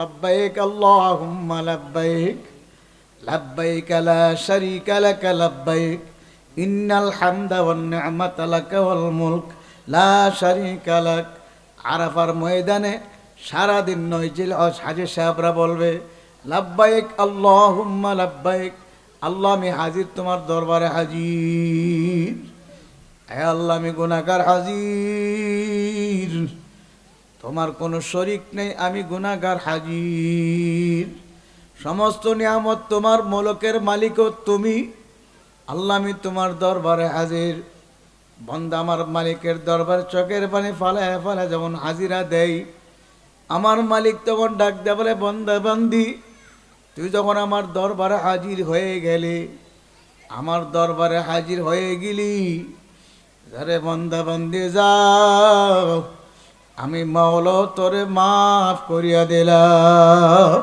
لبيك اللهم لبيك لبيك لا شريك لك لبيك إن الحمد والنعمة لك والملك لا شريك لك। আরাফার ময়দানে সারাদিন নয়জিল হাজী সাহেবরা বলবে লাব্বাইক আল্লাহুম্মা লাব্বাইক, আল্লাহ আমি হাজির তোমার দরবারে হাজির, হে আল্লাহ আমি গুনাহগার হাজির, তোমার কোনো শরীক নেই, আমি গুনাহগার হাজির, সমস্ত নিয়ামত তোমার, মলকের মালিকও তুমি, আল্লাহ আমি তোমার দরবারে হাজির। বন্দা আমার মালিকের দরবারে চোখের পানি ফালায় ফালায় যেমন হাজিরা দেয়, আমার মালিক তখন ডাক দেয় বলে বন্দা বান্দি তুই যখন আমার দরবারে হাজির হয়ে গেলি, আমার দরবারে হাজির হয়ে গেলি, আরে বন্দা বান্দি যাও, আমি মাওলা তোরে মাফ করিয়া দিলাম।